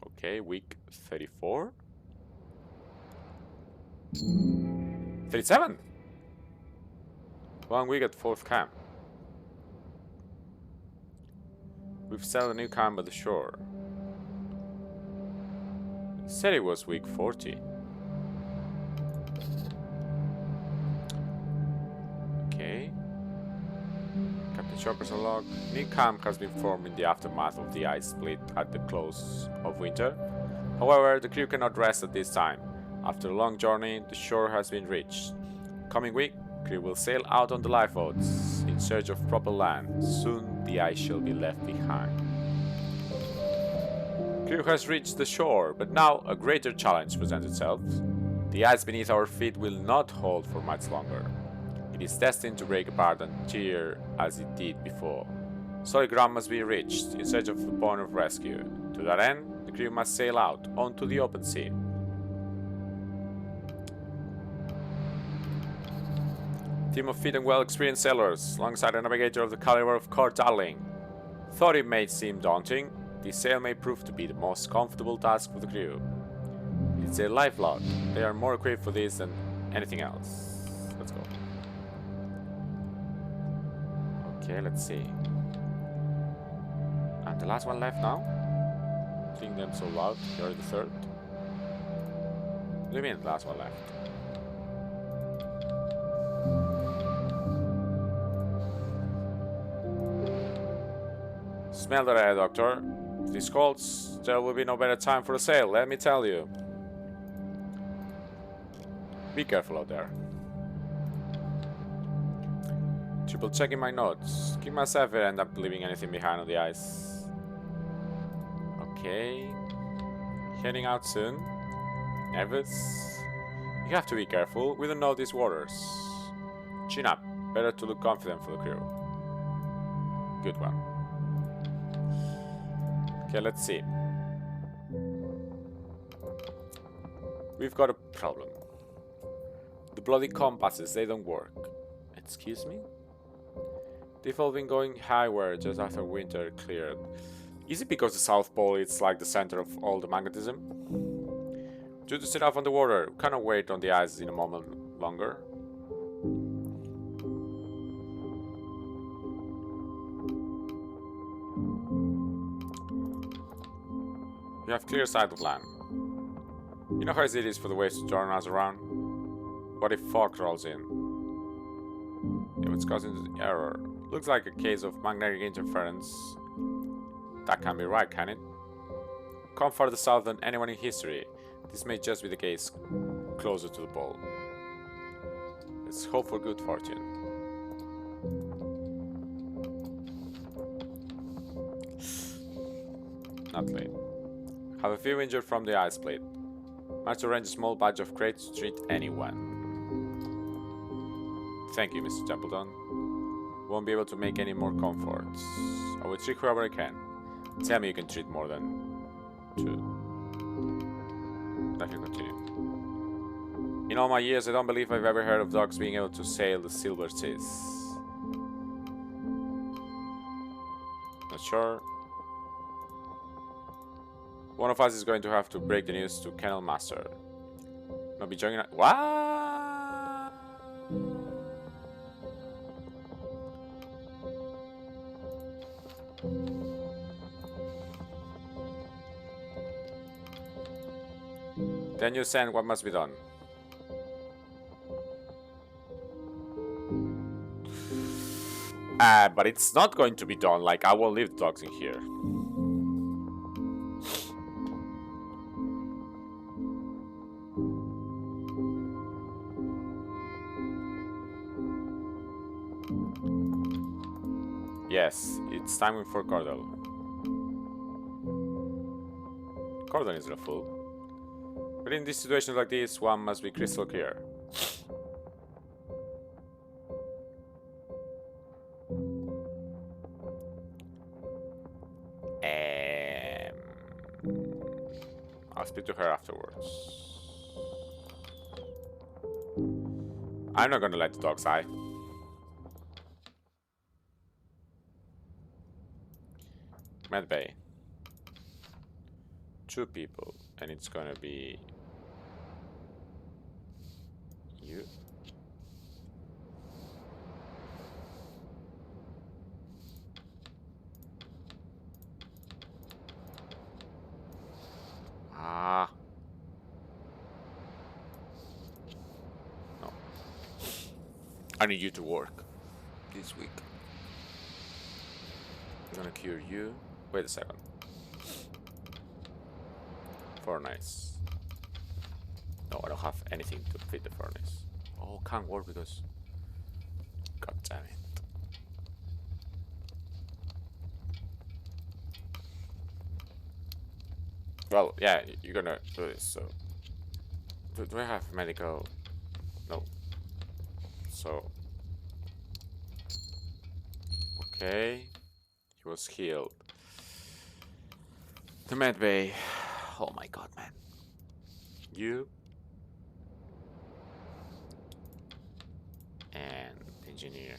Okay, week 34. 37! 1 week at 4th camp. We've set a new camp at the shore. Said it was week 40. Okay. Captain Chopper's log. New camp has been formed in the aftermath of the ice split at the close of winter. However, the crew cannot rest at this time. After a long journey, the shore has been reached. Coming week, crew will sail out on the lifeboats in search of proper land. Soon the ice shall be left behind. Crew has reached the shore, but now a greater challenge presents itself. The ice beneath our feet will not hold for much longer. It is destined to break apart and tear as it did before. Solid ground must be reached in search of a point of rescue. To that end, the crew must sail out onto the open sea. Team of fit and well-experienced sailors, alongside a navigator of the caliber of Court Darling. Thought it may seem daunting, this sail may prove to be the most comfortable task for the crew. It's their lifeblood. They are more equipped for this than anything else. Let's go. Okay, let's see. And the last one left now? Think them so loud. You're the third. What do you mean the last one left? Smell that air, Doctor. If this holds, there will be no better time for a sail, let me tell you. Be careful out there. Triple checking my notes. Keep myself if I end up leaving anything behind on the ice. Okay. Heading out soon. Nervous? You have to be careful. We don't know these waters. Chin up. Better to look confident for the crew. Good one. Okay, let's see. We've got a problem. The bloody compasses, they don't work. Excuse me? They've all been going highward just after winter cleared. Is it because the South Pole is like the center of all the magnetism? Due to set off on the water, we cannot wait on the ice in a moment longer. You have clear sight of land. You know how easy it is for the waves to turn us around? What if fog rolls in? It was causing the error. Looks like a case of magnetic interference. That can't be right, can it? Come further south than anyone in history. This may just be the case closer to the pole. Let's hope for good fortune. Not late. Have a few injured from the ice split. Managed to arrange a small batch of crates to treat anyone. Thank you, Mr. Templeton. Won't be able to make any more comforts. I will treat whoever I can. Tell me you can treat more than 2. I can continue. In all my years, I don't believe I've ever heard of dogs being able to sail the silver seas. Not sure. One of us is going to have to break the news to Kennel Master. Not be joining. What? Then you send what must be done. But it's not going to be done. Like, I won't leave the dogs in here. Yes, it's time for Cordell. Cordell is a fool. But in these situations like this, one must be crystal clear. I'll speak to her afterwards. I'm not gonna let the dogs die. Med Bay. 2 people, and it's gonna be you. Ah. No. I need you to work this week. I'm gonna cure you. Wait a second. Furnace. No, I don't have anything to feed the furnace. Oh, can't work because... God damn it. Well, yeah, you're gonna do this, so... Do I have medical? No. So... Okay. He was healed. The med bay. Oh my god, man. You. And engineer.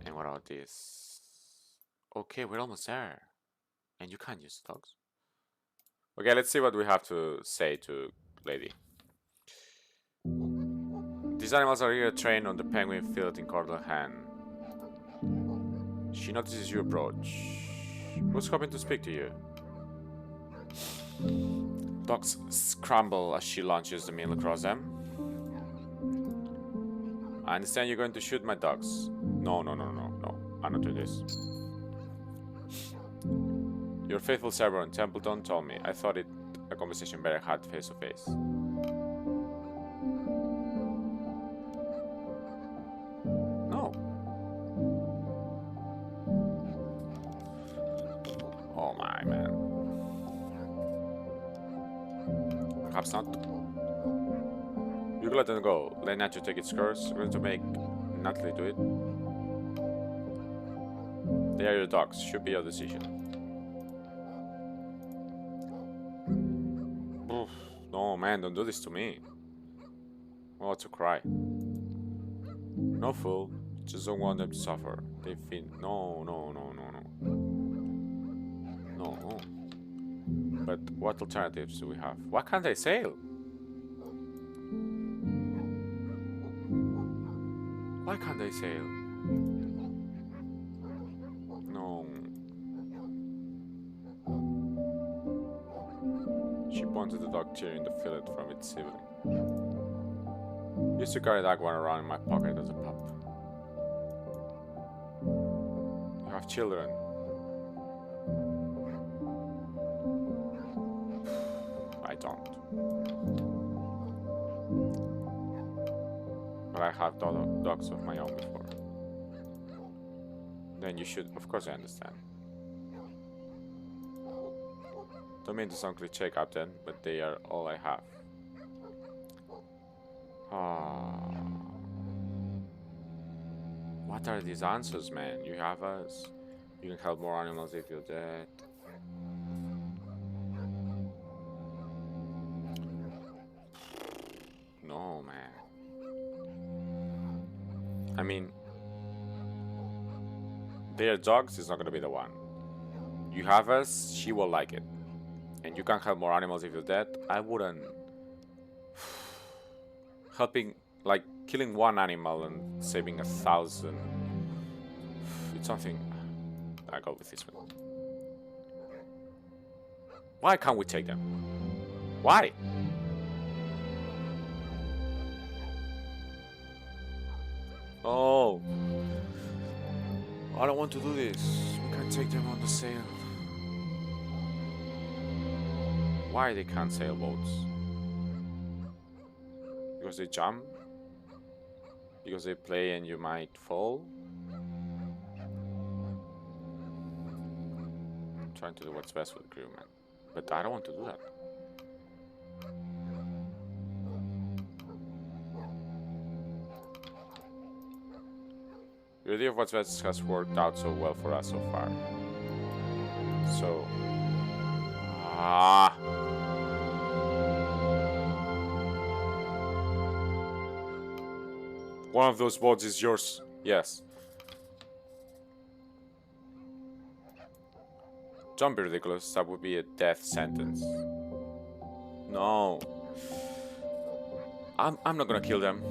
And what about this? Okay, we're almost there. And you can't use dogs. Okay, let's see what we have to say to lady. These animals are here trained on the penguin field in Cordohan. She notices you approach. Who's hoping to speak to you? Dogs scramble as she launches the meal across them. I understand you're going to shoot my dogs. No. I'm not doing this. Your faithful server in Templeton told me. I thought it a conversation better had face to face. No. Oh my man. Perhaps not. You can let them go. Let nature take its course. We're going to make Natalie do it. They are your dogs. Should be your decision. Oof. No, man, don't do this to me. Oh, to cry. No fool. Just don't want them to suffer. They feel... No. No. But what alternatives do we have? Why can't they sail? Why can't they sail? No. She pointed the dog tearing the fillet from its sibling. Used to carry that one around in my pocket as a pup. You have children. I don't. But I have dogs of my own before. Then you should, of course I understand. Don't mean to sound cliché, Captain, but they are all I have. What are these answers, man? You have us. You can help more animals if you're dead. No, man. I mean, their dogs is not gonna be the one. You have us, she will like it. And you can help more animals if you're dead. I wouldn't. Helping, like, killing one animal and saving 1,000. It's something. I go with this one. Why can't we take them? Why? Oh. I don't want to do this. We can't take them on the sail. Why they can't sail boats? Because they jump? Because they play and you might fall? I'm trying to do what's best for the crew, man. But I don't want to do that. The idea of what's best has worked out so well for us so far. So... One of those boats is yours. Yes. Don't be ridiculous. That would be a death sentence. No. I'm not gonna kill them.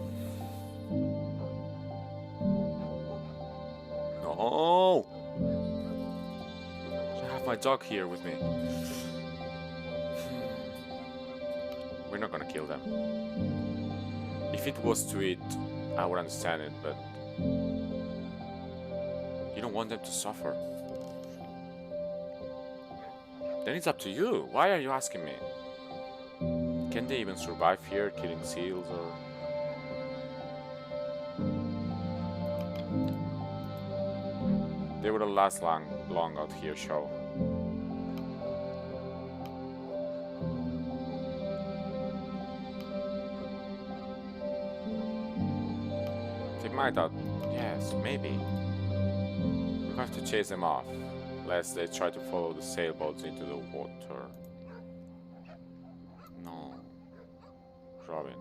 No. I have my dog here with me. We're not gonna kill them. If it was to eat, I would understand it, but you don't want them to suffer. Then it's up to you. Why are you asking me? Can they even survive here, killing seals or... They wouldn't last long out here, show. They might out. Yes, maybe. We have to chase them off, lest they try to follow the sailboats into the water. No. Robin.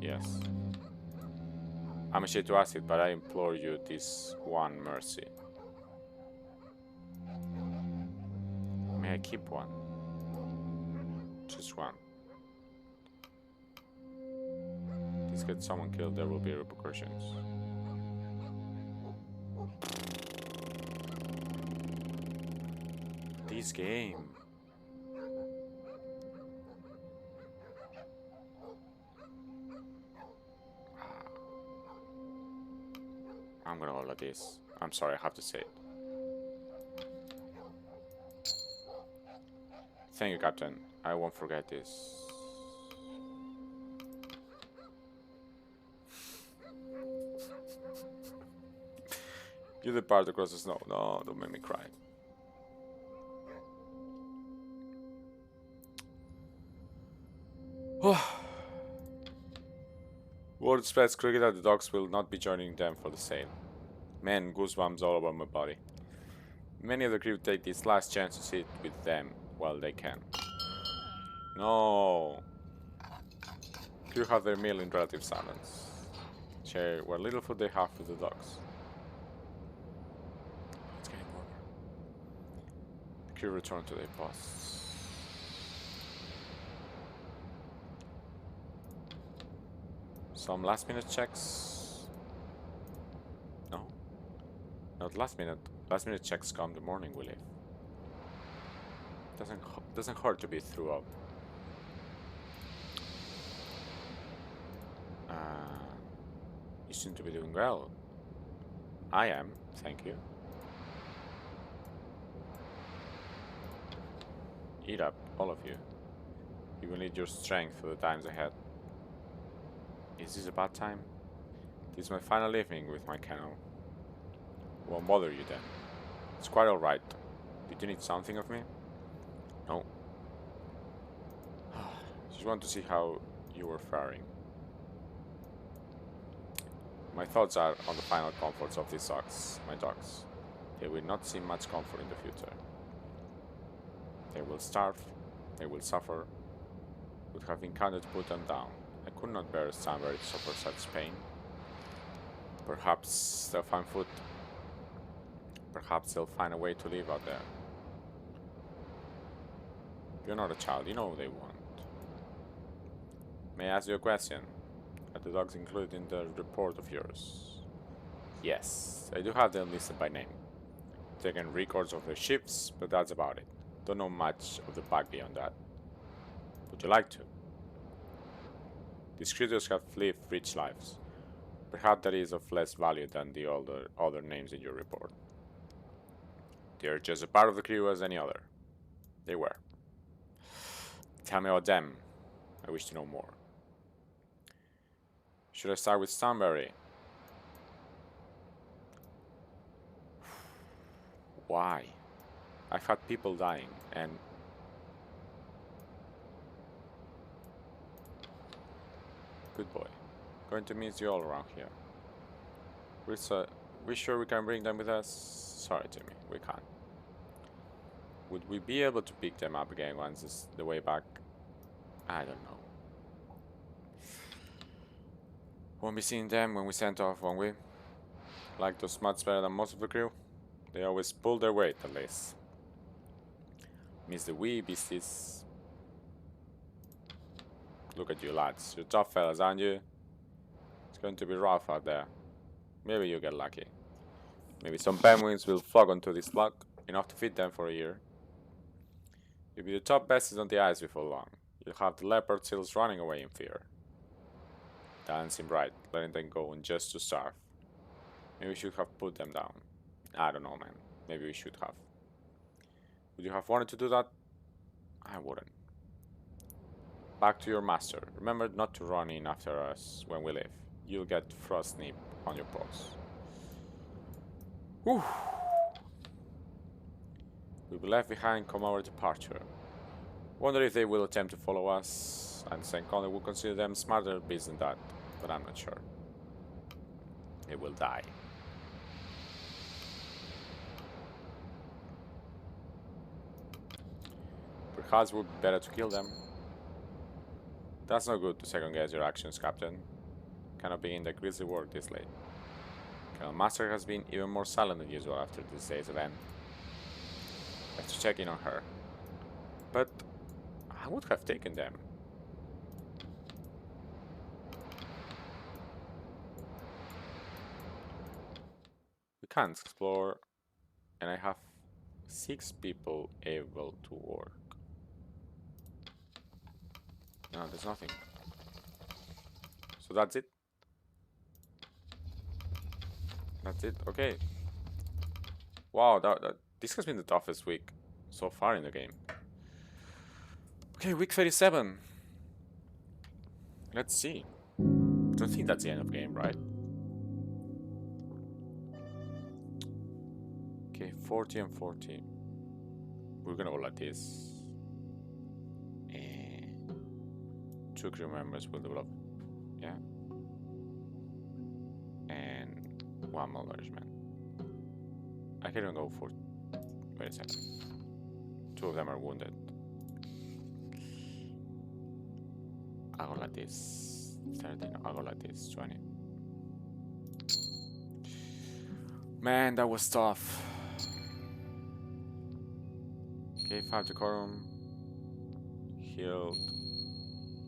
Yes. I'm ashamed to ask it, but I implore you this one mercy. May I keep one? Just one. Please get someone killed, there will be repercussions. This game. I'm gonna order this. I'm sorry, I have to say it. Thank you, Captain. I won't forget this. You depart across the snow. No, don't make me cry. Word spreads quickly that the dogs will not be joining them for the sail. Man, goosebumps all over my body. Many of the crew take this last chance to sit with them while they can. No. Crew have their meal in relative silence. Share what little food they have with the dogs. It's getting warmer. The crew return to their posts. Some last minute checks. No. Not last minute. Last minute checks come the morning we leave. Doesn't hurt to be through up. You seem to be doing well. I am, thank you. Eat up, all of you. You will need your strength for the times ahead. Is this a bad time? This is my final evening with my kennel. Won't bother you then. It's quite alright. Did you need something of me? No. Just want to see how you were faring. My thoughts are on the final comforts of these dogs, my dogs. They will not see much comfort in the future. They will starve, they will suffer, would have been counted to put them down. I could not bear somebody to suffer such pain. Perhaps they'll find food. Perhaps they'll find a way to live out there. You're not a child, you know what they want. May I ask you a question? Are the dogs included in the report of yours? Yes, I do have them listed by name. Taken records of their shifts, but that's about it. Don't know much of the pack beyond that. Would you like to? These creatures have lived rich lives. Perhaps that is of less value than the other names in your report. They are just a part of the crew as any other. They were. Tell me about them. I wish to know more. Should I start with Stanberry? Why? I've had people dying and... Good boy. Going to miss you all around here. We sure we can bring them with us? Sorry, Jimmy, we can't. Would we be able to pick them up again once it's the way back? I don't know. Won't be seeing them when we send off, won't we? Like those much better than most of the crew. They always pull their weight, at least. Miss the wee beasties. Look at you lads. You're tough fellas, aren't you? It's going to be rough out there. Maybe you'll get lucky. Maybe some penguins will flock onto this block, enough to feed them for a year. You'll be the top besties on the ice before long. You'll have the leopard seals running away in fear. Doesn't seem right, letting them go and just to starve. Maybe we should have put them down. I don't know, man. Maybe we should have. Would you have wanted to do that? I wouldn't. Back to your master. Remember not to run in after us when we leave. You'll get frost nip on your paws. Whew. We'll be left behind come our departure. Wonder if they will attempt to follow us, and St. Conner will consider them smarter beasts than that, but I'm not sure. They will die. Perhaps it would be better to kill them. That's not good to second guess your actions, Captain. Cannot begin the grisly work this late. Colonel Master has been even more silent than usual after this day's event. I have to check in on her. But I would have taken them. We can't explore, and I have 6 people able to work. No, there's nothing. So that's it. That's it. Okay. Wow, this has been the toughest week so far in the game. Okay, week 37. Let's see. I don't think that's the end of the game, right? Okay, 40 and 40. We're gonna go like this. And 2 crew members will develop. Yeah. And 1 malnourishment. I can even go for. Wait a second. 2 of them are wounded. I'll go like this. 13. I'll go like this. 20. Man, that was tough. Okay, 5 decorum. Healed.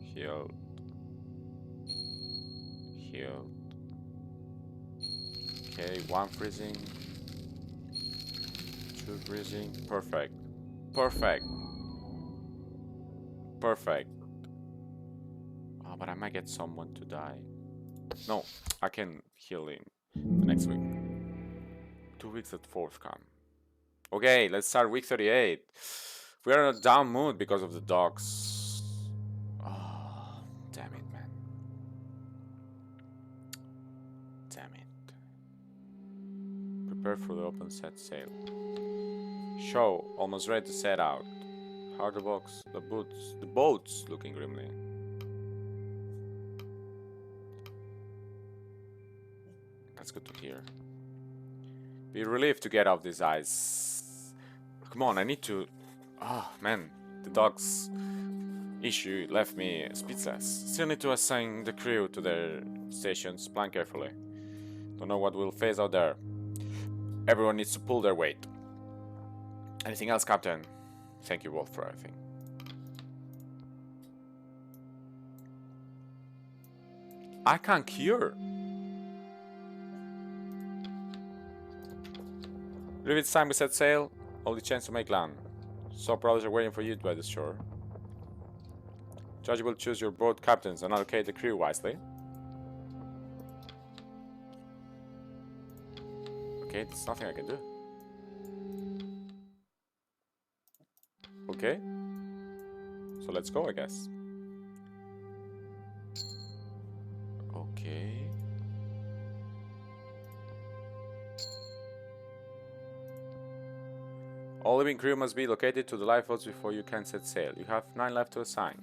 Healed. Healed. Okay, 1 freezing. 2 freezing. Perfect. Perfect. Perfect. Oh, but I might get someone to die. No, I can heal him the next week. 2 weeks at 4th camp. Okay, let's start week 38. We are in a down mood because of the dogs. Oh, damn it, man. Damn it. Prepare for the open set sail. Show, almost ready to set out. How are the boats looking grimly. That's good to hear. Be relieved to get off this ice. Come on, I need to... Oh, man. The dog's issue left me speechless. Still need to assign the crew to their stations. Plan carefully. Don't know what we'll face out there. Everyone needs to pull their weight. Anything else, Captain? Thank you both for everything. I can't cure. Believe it's time we set sail. Only chance to make land. Soap brothers are waiting for you by the shore. Judge will choose your boat captains and allocate the crew wisely. Okay, there's nothing I can do. Okay. So let's go, I guess. Okay. All living crew must be located to the lifeboats before you can set sail. You have 9 left to assign.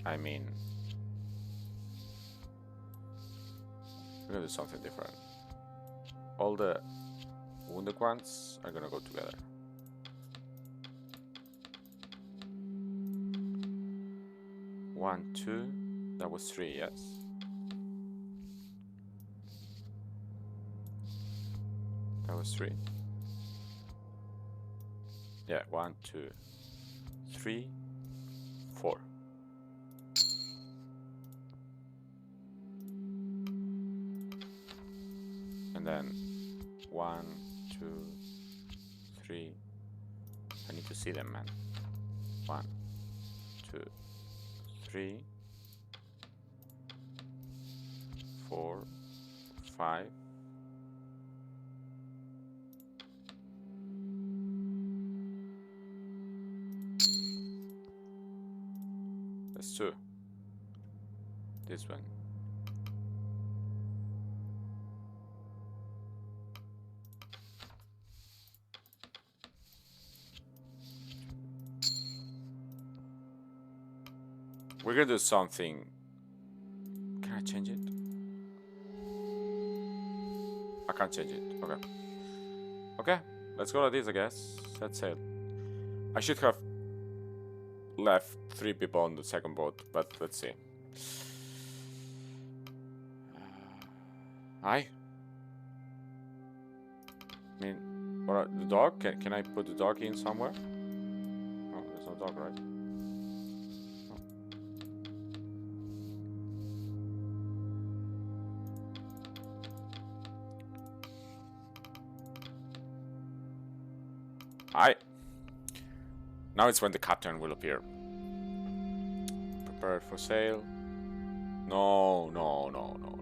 I mean... we're gonna do something different. All the wounded ones are gonna go together. 1, 2. That was 3, yes. That was 3. Yeah, 1, 2, 3, 4. And then 1, 2, 3. I need to see them, man. 1, 2, 3, 4, 5. That's 2. This one. We're gonna do something. Can I change it? I can't change it. Okay. Okay, let's go like this, I guess. That's it. I should have left 3 people on the second boat, but let's see. Hi. I mean, what? The dog? Can I put the dog in somewhere? Oh, there's no dog, right? No. Hi. Now it's when the captain will appear. Prepared for sail. No, no, no, no.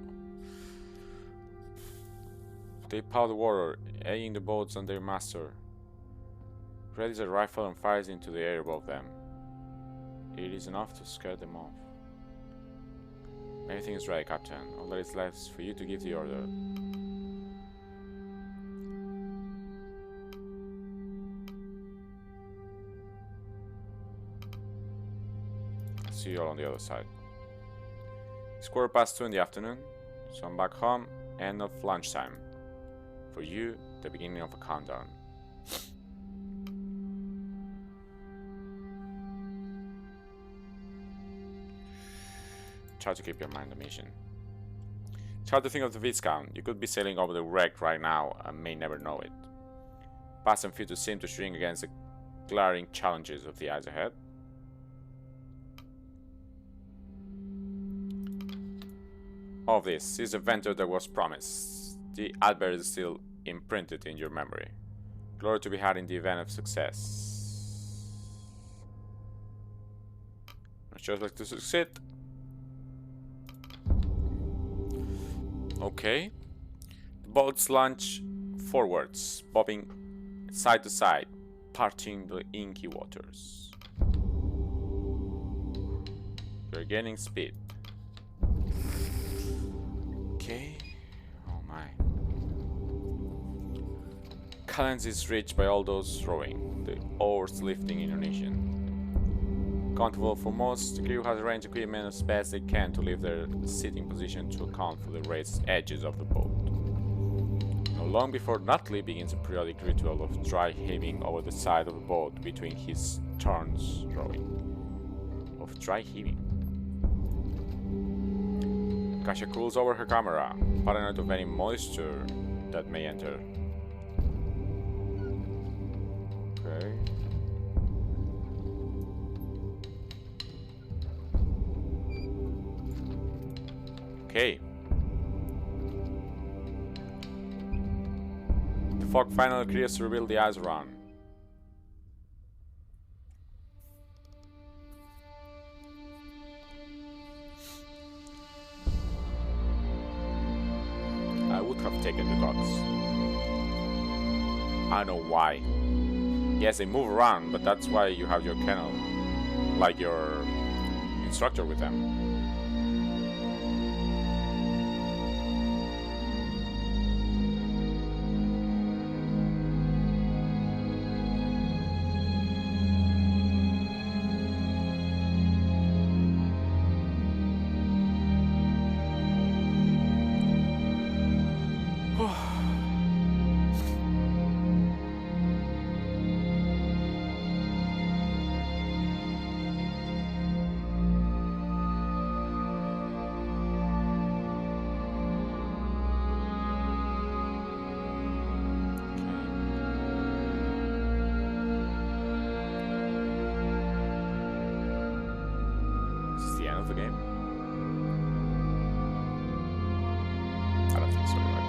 They plow the water, aiming the boats on their master. Readies a rifle and fires into the air above them. It is enough to scare them off. Everything is ready, Captain. All that is left is for you to give the order. See you all on the other side. It's 2:15 in the afternoon, so I'm back home, end of lunchtime. For you, the beginning of a countdown. Try to keep your mind on the mission. It's hard to think of the Viscount. You could be sailing over the wreck right now and may never know it. Past and future seem to shrink against the glaring challenges of the eyes ahead. All of this is the venture that was promised. The advert is still imprinted in your memory. Glory to be had in the event of success. I just like to succeed. Okay. The boats launch forwards, bobbing side to side, parting the inky waters. You're gaining speed. Okay. Oh my. Cadence is reached by all those rowing, the oars lifting in unison. Comfortable for most, the crew has arranged equipment as best they can to leave their sitting position to account for the raised edges of the boat. Not long before Nutley begins a periodic ritual of dry heaving over the side of the boat between his turns rowing. Of dry heaving. Kasia cools over her camera, paranoid of any moisture that may enter. Okay. Okay. The fog finally clears to reveal the eyes around. I would have taken the dogs. I know why. Yes, they move around, but that's why you have your kennel, like your instructor with them. of the game? I don't think so, right?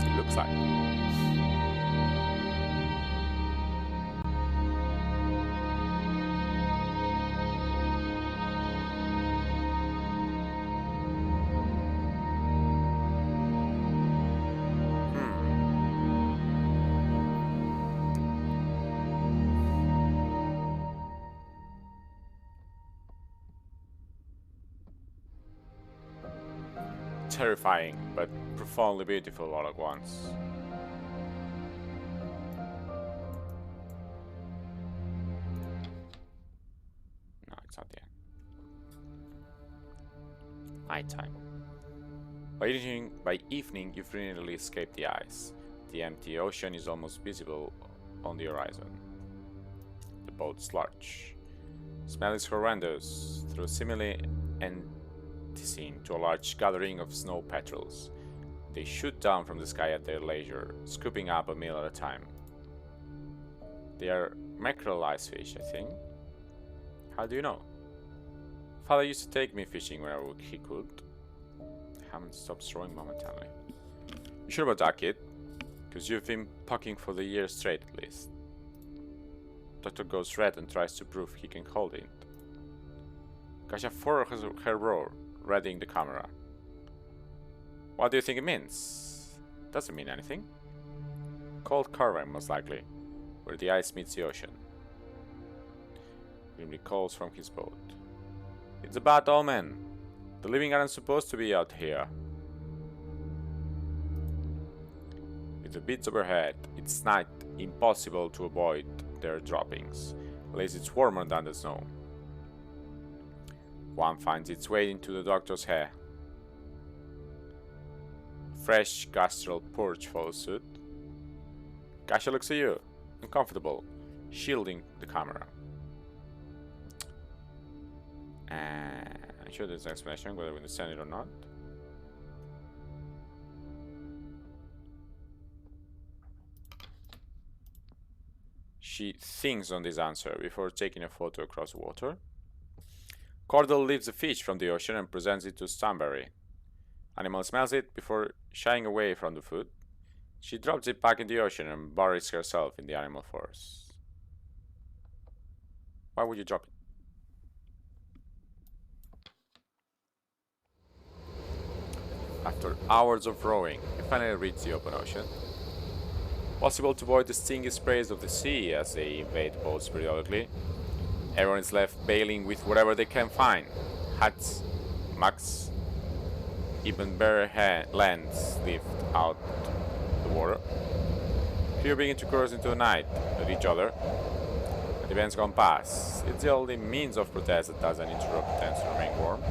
It looks like. Terrifying, but profoundly beautiful all at once. No, it's not the end. Nighttime. By evening, you've nearly escaped the ice. The empty ocean is almost visible on the horizon. The boats lurch. Smell is horrendous, through simile and to a large gathering of snow petrels. They shoot down from the sky at their leisure, scooping up a meal at a time. They are mackerel ice fish, I think. How do you know? Father used to take me fishing whenever he could. I haven't stopped throwing momentarily. You sure about that, kid? Because you've been pucking for the year straight, at least. Doctor goes red and tries to prove he can hold it. Kasha furrows her roar, readying the camera. What do you think it means? Doesn't mean anything. Cold caravan, most likely, where the ice meets the ocean. Grimly calls from his boat. It's a bad omen. The living aren't supposed to be out here. With the beats overhead, it's night impossible to avoid their droppings, unless it's warmer than the snow. One finds its way into the doctor's hair. Fresh gastral purge follows suit. Kasha looks at you, uncomfortable, shielding the camera. I'm sure there's an explanation, whether we understand it or not. She thinks on this answer before taking a photo across the water. Cordell lifts the fish from the ocean and presents it to Stanberry. Animal smells it before shying away from the food. She drops it back in the ocean and buries herself in the animal forest. Why would you drop it? After hours of rowing, you finally reach the open ocean. Possible to avoid the stinging sprays of the sea as they invade boats periodically. Everyone is left bailing with whatever they can find. Hats, mugs, even bare lands lift out the water. Fear begin to cross into the night at each other. The events gone past. It's the only means of protest that doesn't interrupt tents to remain warm.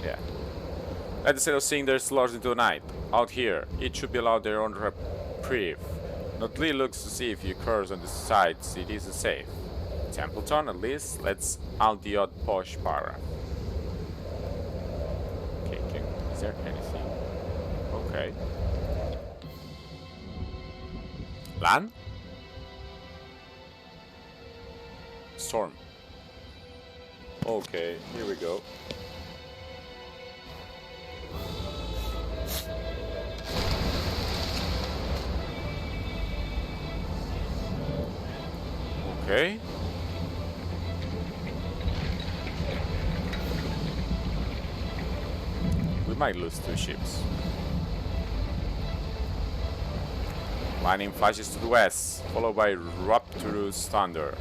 Yeah. Let the sailors sing their slurs into the night. Out here, each should be allowed their own reprieve. Not Lee looks to see if you curse and decides it isn't safe. Templeton, at least, lets out the odd posh paragraph. Okay, is there anything? Okay. Land? Storm. Okay, here we go. Okay. We might lose 2 ships. Lightning flashes to the west, followed by rapturous thunder,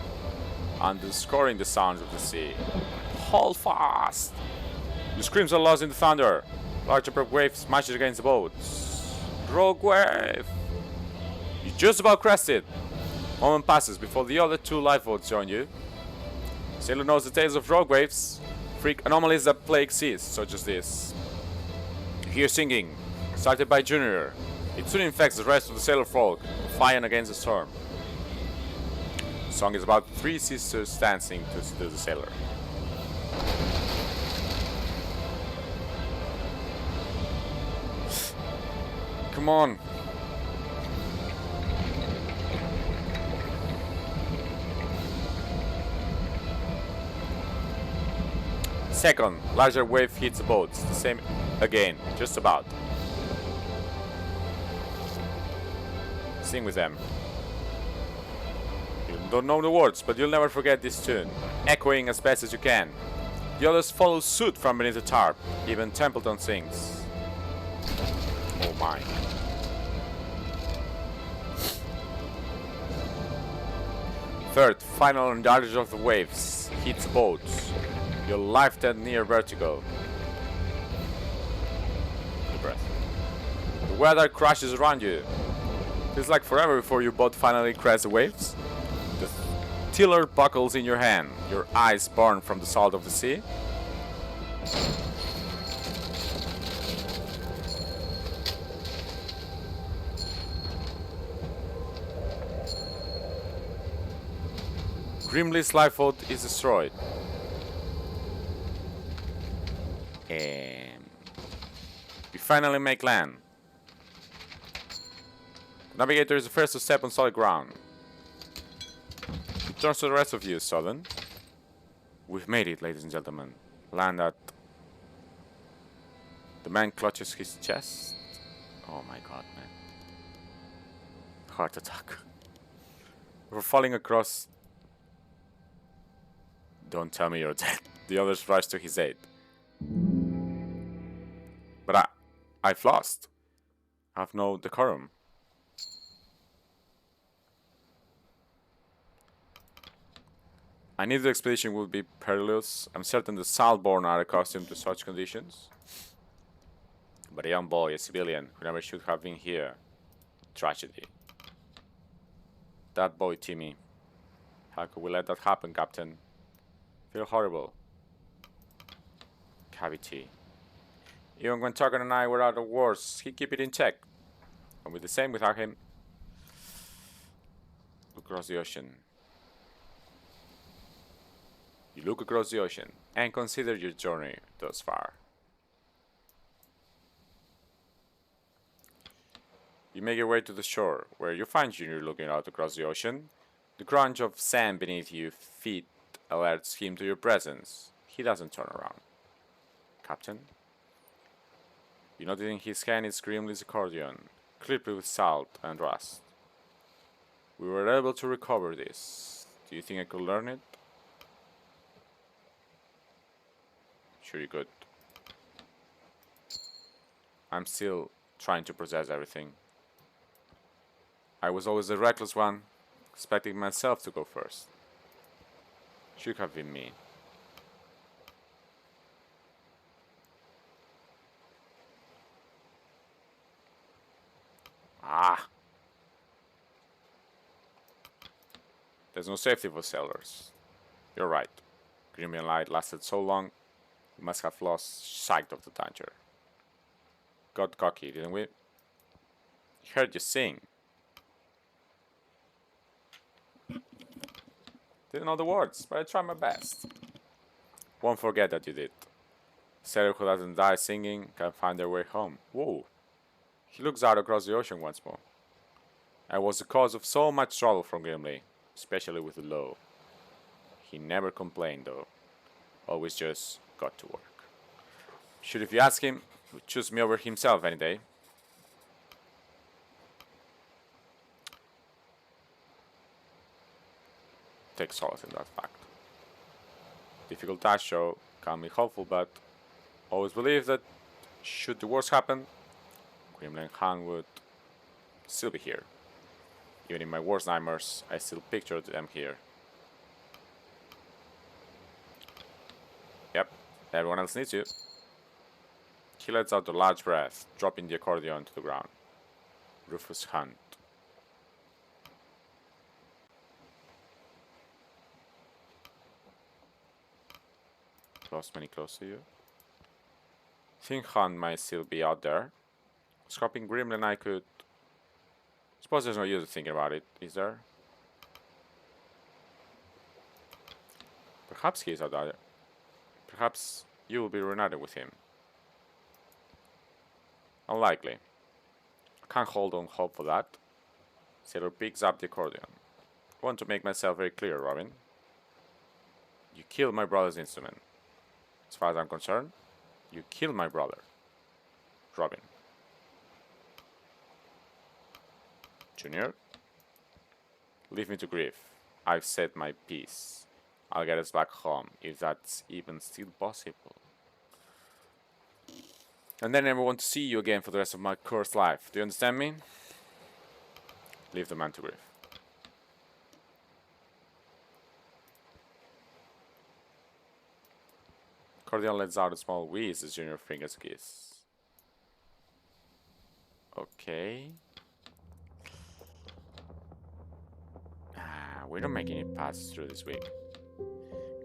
underscoring the sounds of the sea. Hold fast! The screams are lost in the thunder. Large upper wave smashes against the boats. Rogue wave! You just about crested. Moment passes before the other 2 lifeboats join you. Sailor knows the tales of rogue waves, freak anomalies that plague seas, such as this. You hear singing, started by Junior. It soon infects the rest of the sailor folk, flying against the storm. The song is about 3 sisters dancing to seduce the sailor. Come on. Second, larger wave hits the boats. The same again, just about. Sing with them. You don't know the words, but you'll never forget this tune, echoing as best as you can. The others follow suit from beneath the tarp. Even Templeton sings. Oh my. Third, final charge of the waves hits boats. Your life at near vertigo. Deep breath. The weather crashes around you. Feels like forever before your boat finally crests the waves. The tiller buckles in your hand. Your eyes burn from the salt of the sea. Grimly's lifeboat is destroyed. We finally make land. The navigator is the first to step on solid ground. He turns to the rest of you, Southern. We've made it, ladies and gentlemen. Land at... The man clutches his chest. Oh my god, man. Heart attack. We're falling across... Don't tell me you're dead. The others rush to his aid. But I've lost. I have no decorum. I knew the expedition would be perilous. I'm certain the Saltborn are accustomed to such conditions. But a young boy, a civilian, who never should have been here. Tragedy. That boy, Timmy. How could we let that happen, Captain? Feel horrible. Cavity. Even when Tucker and I were out of wars, he'd keep it in check. And with the same without him. Look across the ocean. You look across the ocean and consider your journey thus far. You make your way to the shore, where you find Junior looking out across the ocean. The crunch of sand beneath your feet alerts him to your presence. He doesn't turn around. Captain? You notice in his hand is Grimly's accordion, clipped with salt and rust. We were able to recover this. Do you think I could learn it? Sure you could. I'm still trying to process everything. I was always the reckless one, expecting myself to go first. Should have been me. Ah! There's no safety for sailors. You're right. Grimly Light lasted so long, we must have lost sight of the danger. Got cocky, didn't we? Heard you sing. Didn't know the words, but I tried my best. Won't forget that you did. Sailor who doesn't die singing can find their way home. Whoa. He looks out across the ocean once more. I was the cause of so much trouble from Grimly, especially with the low. He never complained though. Always just got to work. Should if you ask him, he would choose me over himself any day. Take solace in that fact. Difficult task show, can be hopeful, but always believe that should the worst happen, Grimly and Han would still be here. Even in my worst nightmares, I still pictured them here. Yep, everyone else needs you. He lets out a large breath, dropping the accordion to the ground. Rufus Hunt. Many close to you. Think Hunt might still be out there. Scoping Grimly and I could... Suppose there's no use of thinking about it, is there? Perhaps he is out there. Perhaps you will be reunited with him. Unlikely. Can't hold on hope for that. Sailor picks up the accordion. I want to make myself very clear, Robin. You killed my brother's instrument. As far as I'm concerned, you killed my brother. Robin. Junior? Leave me to grieve. I've said my piece. I'll get us back home, if that's even still possible. And then I never want to see you again for the rest of my cursed life. Do you understand me? Leave the man to grieve. Cordial lets out a small wheeze as Junior fingers a kiss. Okay. We're not making it past through this week.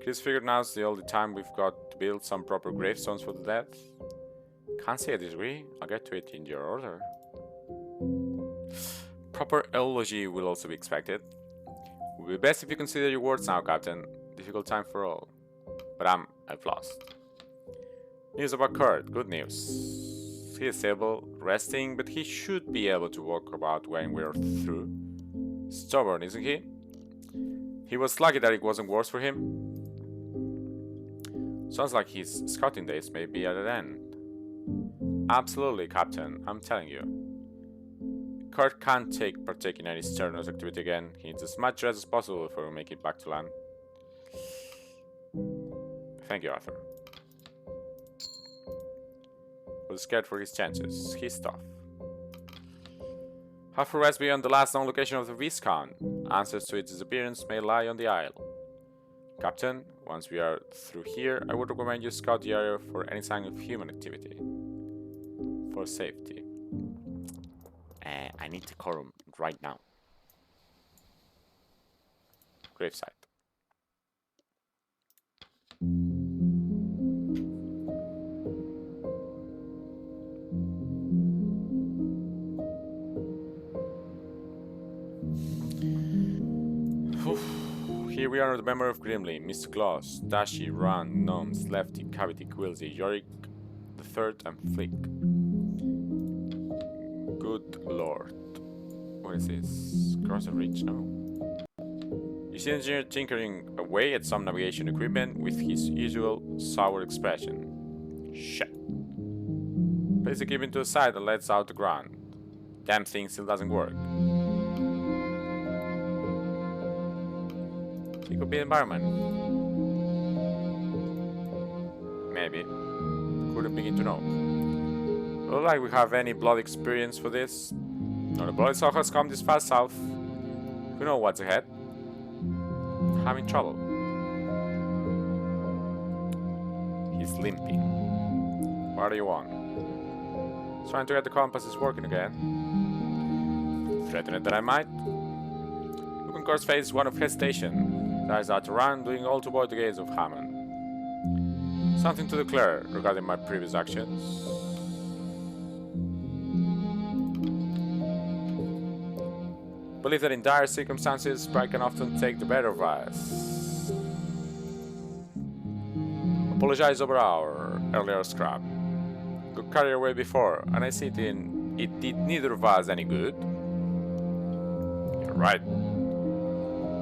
Chris figured now's the only time we've got to build some proper gravestones for the dead. Can't say I disagree. I'll get to it in your order. Proper eulogy will also be expected. It would be best if you consider your words now, Captain. Difficult time for all. But I've lost. News about Kurt. Good news. He is stable, resting, but he should be able to walk about when we're through. Stubborn, isn't he? He was lucky that it wasn't worse for him. Sounds like his scouting days may be at an end. Absolutely, Captain. I'm telling you. Kurt can't partake in any strenuous activity again. He needs as much rest as possible before we make it back to land. Thank you, Arthur. Was scared for his chances. He's tough. How far west beyond the last known location of the Viscount? Answers to its disappearance may lie on the isle. Captain, once we are through here, I would recommend you scout the area for any sign of human activity. For safety. I need decorum right now. Gravesite. Here we are at the memory of Grimly, Mr. Claus, Dashi, Ran, Gnomes, Lefty, Cavity, Quilzy, Yorick the Third, and Flick. Good lord. What is this? Cross the reach now. You see the engineer tinkering away at some navigation equipment with his usual sour expression. Shit. Places the equipment to the side and lets out the ground. Damn thing still doesn't work. It could be the environment. Maybe. Couldn't begin to know. Not like we have any blood experience for this. No, the blood itself has come this far south. Who knows what's ahead? Having trouble. He's limping. What do you want? Trying to get the compasses working again. Threatened that I might. Look on Kurt's face, one of hesitation. His eyes out to run, doing all to avoid the gaze of Hammond. Something to declare regarding my previous actions. Believe that in dire circumstances, pride can often take the better of us. Apologize over our earlier scrap. Got carried away before, and I see it did neither of us any good. You're right.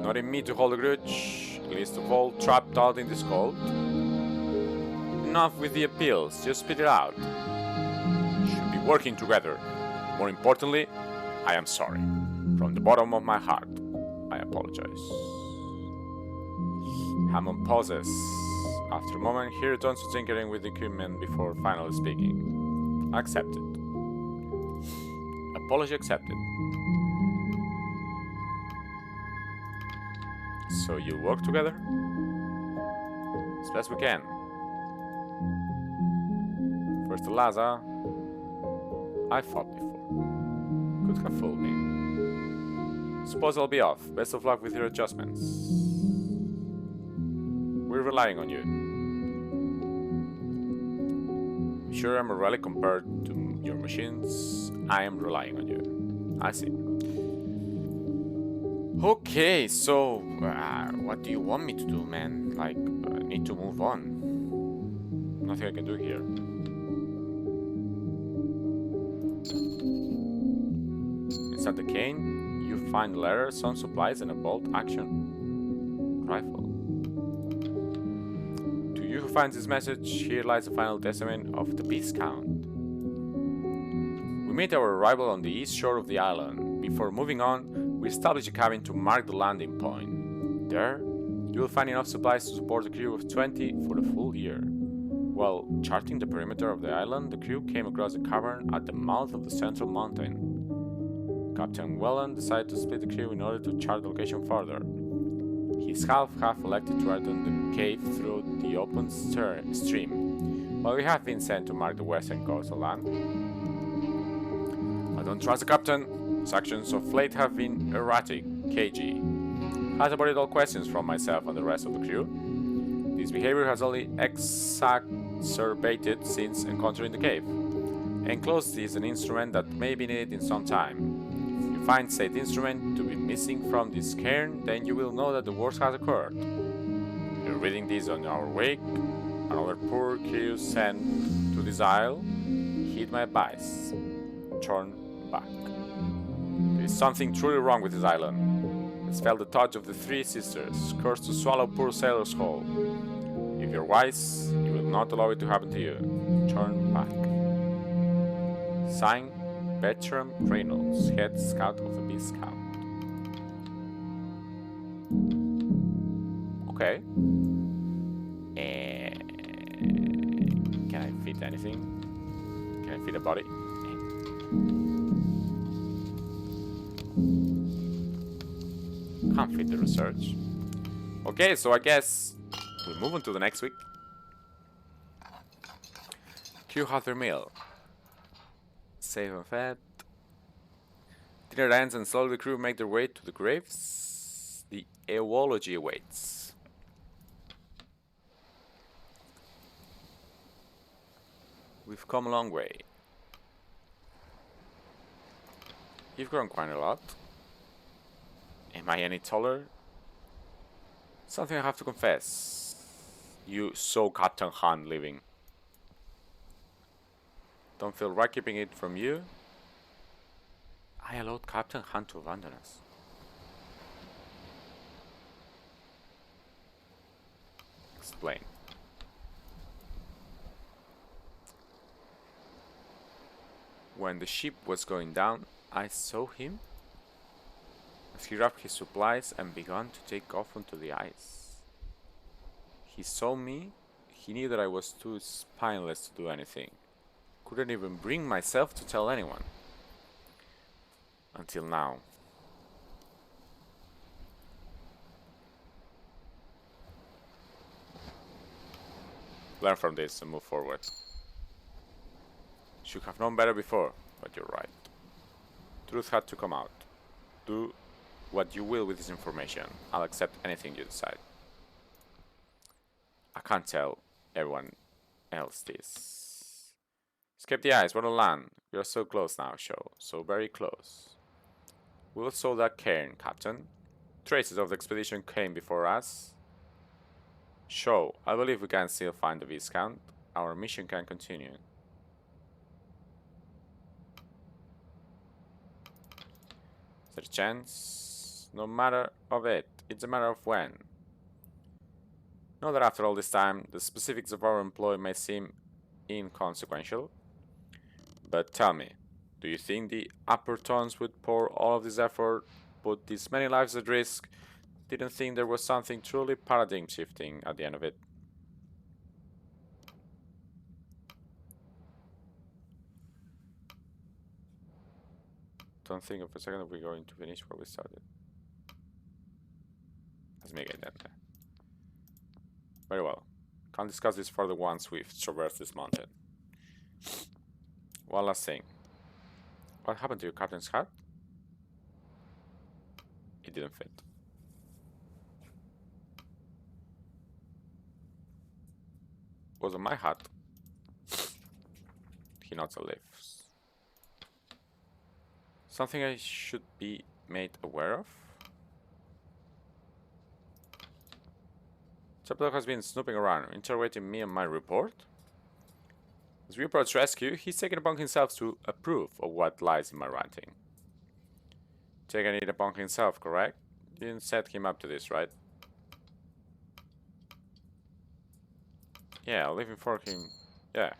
Not in me to hold a grudge, least of all trapped out in this cold. Enough with the appeals, just spit it out. Should be working together. More importantly, I am sorry. From the bottom of my heart, I apologize. Hammond pauses. After a moment, he returns to tinkering with the equipment before finally speaking. Accepted. Apology accepted. So you work together? As best we can. First the Laza. I fought before. Could have fooled me. Suppose I'll be off. Best of luck with your adjustments. We're relying on you. Sure, I'm a relic compared to your machines. I am relying on you. I see. Okay, so what do you want me to do, man? Like, I need to move on. Nothing I can do here. Inside the cane, you find a letter, some supplies, and a bolt-action rifle. To you who finds this message, here lies the final testament of the peace count. We made our arrival on the east shore of the island. Before moving on, we established a cabin to mark the landing point. There, you will find enough supplies to support a crew of 20 for the full year. While charting the perimeter of the island, the crew came across a cavern at the mouth of the central mountain. Captain Welland decided to split the crew in order to chart the location further. His half elected to enter the cave through the open stream, while we have been sent to mark the western coastal land. I don't trust the captain. His actions of late have been erratic, cagey. Has avoided all questions from myself and the rest of the crew. This behavior has only exacerbated since encountering the cave. Enclosed is an instrument that may be needed in some time. If you find said instrument to be missing from this cairn, then you will know that the worst has occurred. You're reading this on our wake. Another poor crew sent to this isle. Heed my advice. Turn back. There is something truly wrong with this island. It's felt the touch of the three sisters, cursed to swallow poor sailors whole. If you're wise, you will not allow it to happen to you. Turn back. Signed, Bertram Reynolds, head scout of the Beast Scout. Okay. Can I fit anything? Can I fit a body? Can't fit the research. Okay, so I guess we'll move on to the next week. Crew have their meal. Safe and fed. Dinner ends and slowly the crew make their way to the graves. The eulogy awaits. We've come a long way. You've grown quite a lot. Am I any taller? Something I have to confess. You saw Captain Han leaving. Don't feel right keeping it from you. I allowed Captain Han to abandon us. Explain. When the ship was going down, I saw him as he wrapped his supplies and began to take off onto the ice. He saw me. He knew that I was too spineless to do anything. Couldn't even bring myself to tell anyone. Until now. Learn from this and move forward. Should have known better before, but you're right. Truth had to come out. Do what you will with this information. I'll accept anything you decide. I can't tell everyone else this. Escape the ice, we're on land. We are so close now, Show. So very close. We'll solve that cairn, Captain. Traces of the expedition came before us. Show, I believe we can still find the Viscount. Our mission can continue. Is there a chance? No matter of it. It's a matter of when. Know that after all this time, the specifics of our employ may seem inconsequential. But tell me, do you think the upper tones would pour all of this effort, put these many lives at risk, didn't think there was something truly paradigm shifting at the end of it? Don't think of a second that we're going to finish where we started. Let's make it then. Very well. Can't discuss this further once we've traversed this mountain. One last thing. What happened to your captain's hat? It didn't fit. Wasn't my hat. He nods and leaves. Something I should be made aware of? Chapdog has been snooping around, interrogating me and my report. As we approach rescue, he's taken upon himself to approve of what lies in my writing. taking it upon himself, correct? Didn't set him up to this, right? Yeah, leaving for him. Yeah.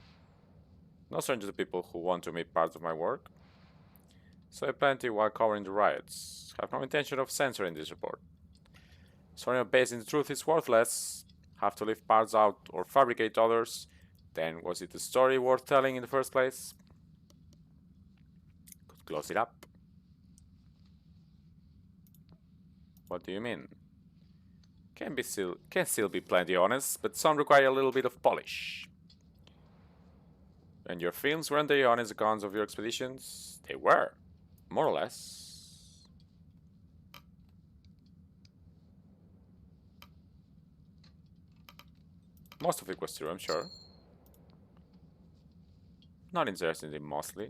No stranger to people who want to make parts of my work. So plenty while covering the riots. Have no intention of censoring this report. Story based in the truth is worthless. Have to leave parts out or fabricate others. Then was it a story worth telling in the first place? Could close it up. What do you mean? Can still be plenty honest, but some require a little bit of polish. And your films, weren't they honest accounts of your expeditions? They were, more or less. Most of it was true, I'm sure. Not interested in mostly.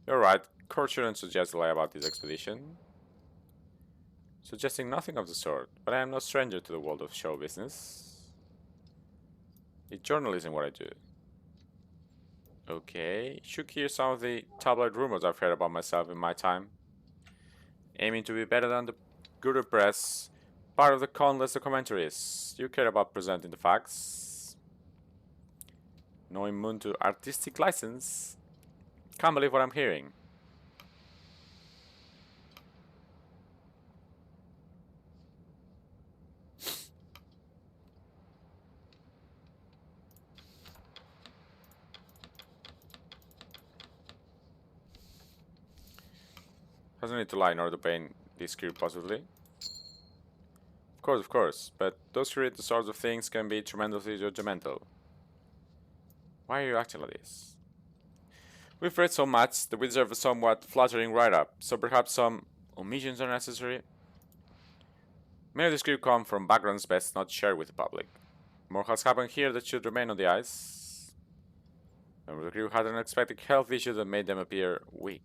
You're right, Kurt shouldn't suggest a lie about this expedition. Suggesting nothing of the sort, but I am no stranger to the world of show business. It's journalism what I do. Okay, should hear some of the tabloid rumors I've heard about myself in my time. Aiming to be better than the good press, part of the countless documentaries. You care about presenting the facts. No immune to artistic license. Can't believe what I'm hearing. Doesn't need to lie in order to paint this script possibly. Of course, but those who read the sorts of things can be tremendously judgmental. Why are you acting like this? We've read so much that we deserve a somewhat flattering write-up, so perhaps some omissions are necessary. Many of the script come from backgrounds best not shared with the public. More has happened here that should remain on the ice. And the crew had an unexpected health issue that made them appear weak.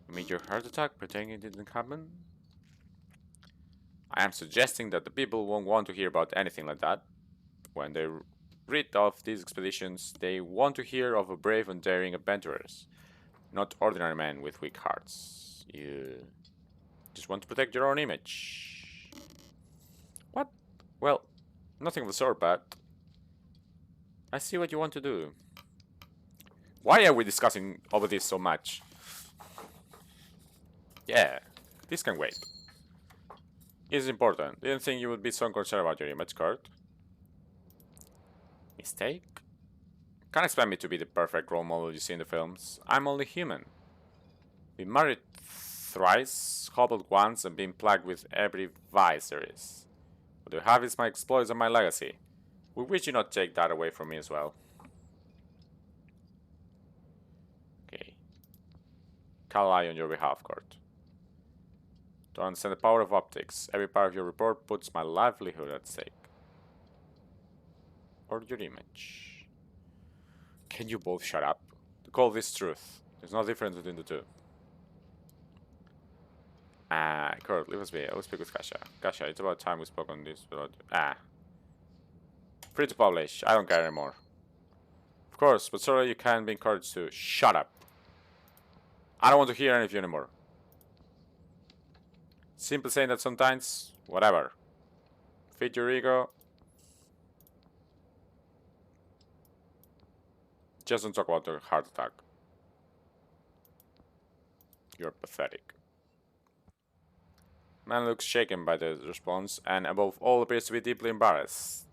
You made your heart attack pretending it didn't happen? I am suggesting that the people won't want to hear about anything like that. When they read of these expeditions, they want to hear of a brave and daring adventurers, not ordinary men with weak hearts. You just want to protect your own image. What? Well, nothing of the sort, but I see what you want to do. Why are we discussing over this so much? Yeah, this can wait. It's important. Didn't think you would be so concerned about your image, Kurt. Mistake? Can't expect me to be the perfect role model you see in the films. I'm only human. Been married thrice, hobbled once, and been plagued with every vice there is. What you have is my exploits and my legacy. We wish you not take that away from me as well. Okay. Can't lie on your behalf, Kurt. Don't understand the power of optics. Every part of your report puts my livelihood at stake. Or your image. Can you both shut up? To call this truth. There's no difference between the two. Kurt, leave us be. I will speak with Kasha. Kasha, it's about time we spoke on this. Free to publish. I don't care anymore. Of course, but sorry you can't be encouraged to shut up. I don't want to hear any of you anymore. Simply saying that sometimes, whatever. Feed your ego. Just don't talk about the heart attack. You're pathetic. Man looks shaken by the response and above all appears to be deeply embarrassed.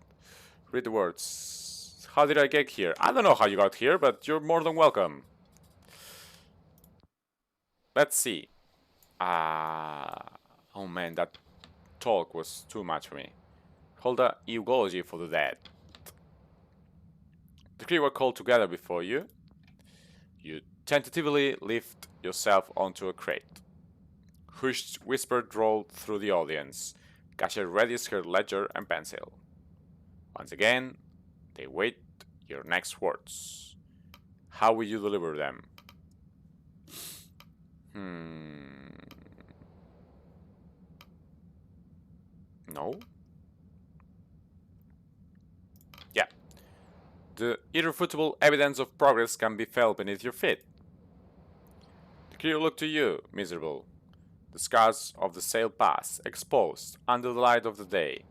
Read the words. How did I get here? I don't know how you got here, but you're more than welcome. Let's see. Oh man, that talk was too much for me. Hold a eulogy for the dead. The crew were called together before you. You tentatively lift yourself onto a crate. Hushed whisper rolled through the audience. Kasha readies her ledger and pencil. Once again, they wait your next words. How will you deliver them? No. Yeah. The irrefutable evidence of progress can be felt beneath your feet. The crew look to you, miserable. The scars of the sail pass, exposed under the light of the day.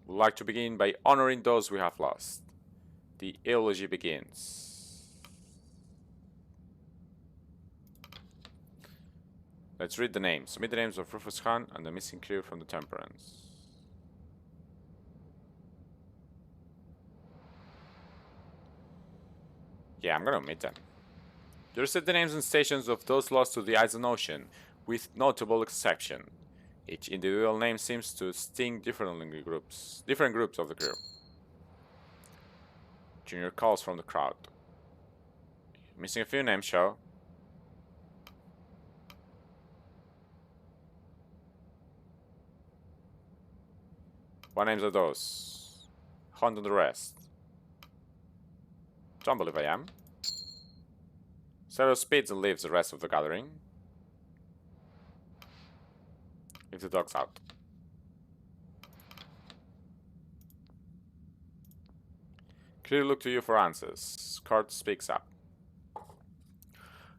Would like to begin by honoring those we have lost. The eulogy begins. Let's read the names. Submit the names of Rufus Khan and the missing crew from the Temperance. Yeah, I'm gonna omit them. You receive the names and stations of those lost to the ice and ocean, with notable exception. Each individual name seems to sting different groups of the crew. Junior calls from the crowd. Missing a few names, show. What names are those? Hunt on the rest. Don't believe I am. Sarah speeds and leaves the rest of the gathering. Leave the dogs out. Clearly look to you for answers. Kurt speaks up.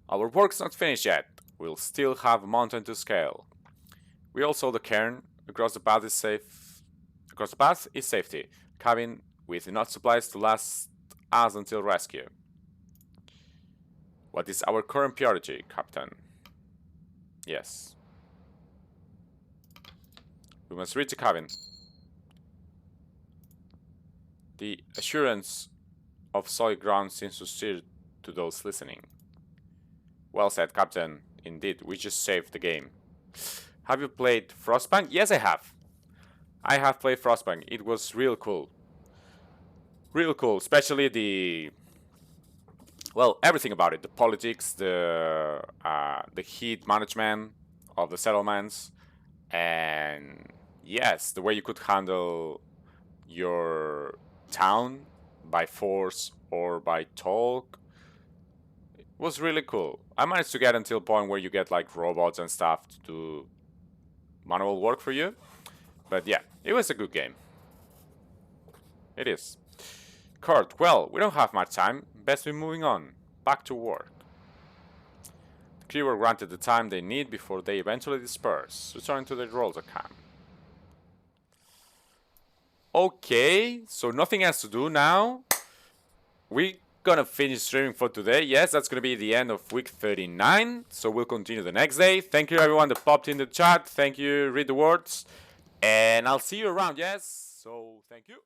Our work's not finished yet. We'll still have a mountain to scale. We all saw the cairn. Across the path is safe. Across the path is safety. Cabin with enough supplies to last us until rescue. What is our current priority, Captain? Yes. We must reach the cabin. The assurance of solid ground seems to steer to those listening. Well said, Captain. Indeed, we just saved the game. Have you played Frostpunk? Yes, I have. I have played Frostpunk. It was real cool. Real cool, especially the... Well, everything about it. The politics, the heat management of the settlements. And yes, the way you could handle your town by force or by talk was really cool. I managed to get until a point where you get like robots and stuff to do manual work for you. But yeah, it was a good game. It is. Kurt, well, we don't have much time. Best be moving on. Back to work. The crew were granted the time they need before they eventually disperse, returning to their roles at camp. Okay, so nothing else to do now. We're gonna finish streaming for today. Yes, that's gonna be the end of week 39. So we'll continue the next day. Thank you everyone that popped in the chat. Thank you, read the words. And I'll see you around, yes? So thank you.